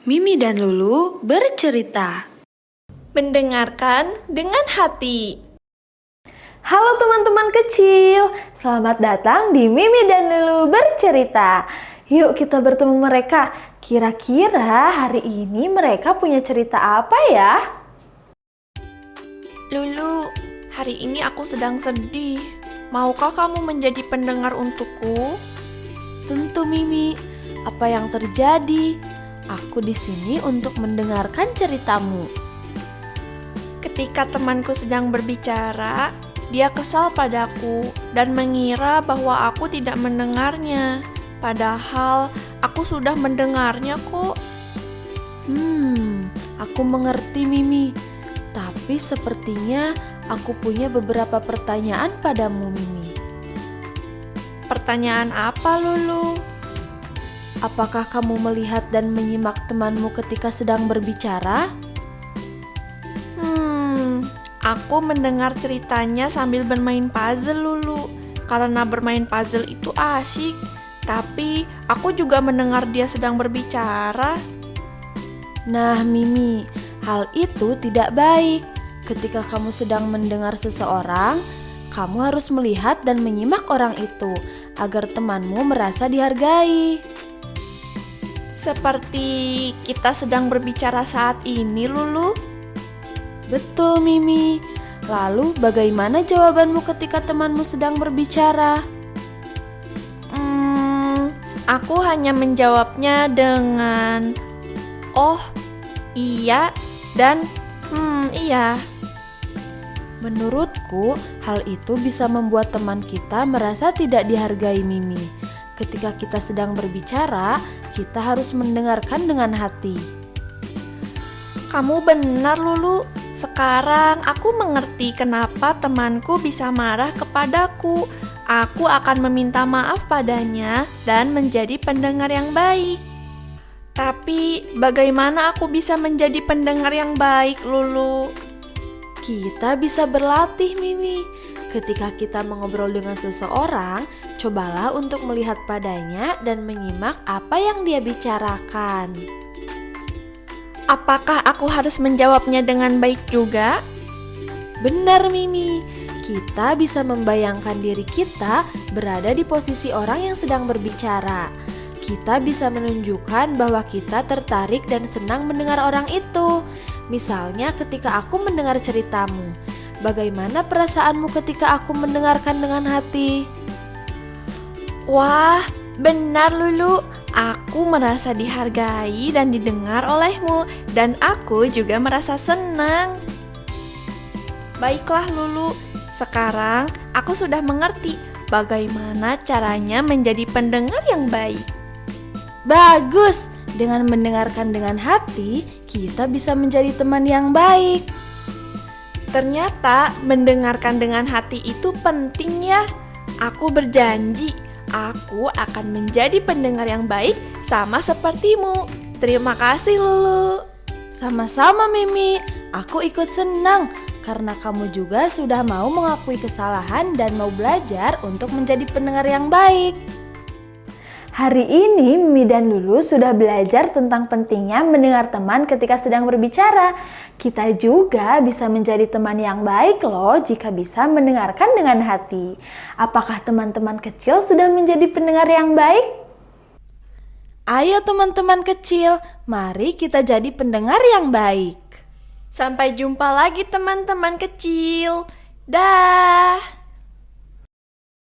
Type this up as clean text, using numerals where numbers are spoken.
Mimi dan Lulu bercerita. Mendengarkan dengan hati. Halo teman-teman kecil, selamat datang di Mimi dan Lulu bercerita. Yuk kita bertemu mereka. Kira-kira hari ini mereka punya cerita apa ya? Lulu, hari ini aku sedang sedih. Maukah kamu menjadi pendengar untukku? Tentu Mimi, apa yang terjadi? Aku di sini untuk mendengarkan ceritamu. Ketika temanku sedang berbicara, dia kesal padaku dan mengira bahwa aku tidak mendengarnya. Padahal aku sudah mendengarnya kok. Aku mengerti Mimi. Tapi sepertinya aku punya beberapa pertanyaan padamu Mimi. Pertanyaan apa, Lulu? Apakah kamu melihat dan menyimak temanmu ketika sedang berbicara? Aku mendengar ceritanya sambil bermain puzzle, Lulu. Karena bermain puzzle itu asyik. Tapi aku juga mendengar dia sedang berbicara. Nah Mimi, hal itu tidak baik. Ketika kamu sedang mendengar seseorang, kamu harus melihat dan menyimak orang itu agar temanmu merasa dihargai. Seperti kita sedang berbicara saat ini, Lulu. Betul Mimi. Lalu bagaimana jawabanmu ketika temanmu sedang berbicara? Aku hanya menjawabnya dengan "oh, iya" dan iya. Menurutku, hal itu bisa membuat teman kita merasa tidak dihargai Mimi. Ketika kita sedang berbicara, kita harus mendengarkan dengan hati. Kamu benar, Lulu. Sekarang aku mengerti kenapa temanku bisa marah kepadaku. Aku akan meminta maaf padanya dan menjadi pendengar yang baik. Tapi bagaimana aku bisa menjadi pendengar yang baik, Lulu? Kita bisa berlatih Mimi. Ketika kita mengobrol dengan seseorang, cobalah untuk melihat padanya dan menyimak apa yang dia bicarakan. Apakah aku harus menjawabnya dengan baik juga? Benar Mimi, kita bisa membayangkan diri kita berada di posisi orang yang sedang berbicara. Kita bisa menunjukkan bahwa kita tertarik dan senang mendengar orang itu. Misalnya ketika aku mendengar ceritamu, bagaimana perasaanmu ketika aku mendengarkan dengan hati? Wah, benar Lulu. Aku merasa dihargai dan didengar olehmu, dan aku juga merasa senang. Baiklah Lulu, sekarang aku sudah mengerti bagaimana caranya menjadi pendengar yang baik. Bagus, dengan mendengarkan dengan hati, kita bisa menjadi teman yang baik. Ternyata mendengarkan dengan hati itu penting ya. Aku berjanji, aku akan menjadi pendengar yang baik sama sepertimu. Terima kasih Lulu. Sama-sama Mimi, aku ikut senang karena kamu juga sudah mau mengakui kesalahan dan mau belajar untuk menjadi pendengar yang baik. Hari ini Mimi dan Lulu sudah belajar tentang pentingnya mendengar teman ketika sedang berbicara. Kita juga bisa menjadi teman yang baik loh jika bisa mendengarkan dengan hati. Apakah teman-teman kecil sudah menjadi pendengar yang baik? Ayo teman-teman kecil, mari kita jadi pendengar yang baik. Sampai jumpa lagi teman-teman kecil. Dah.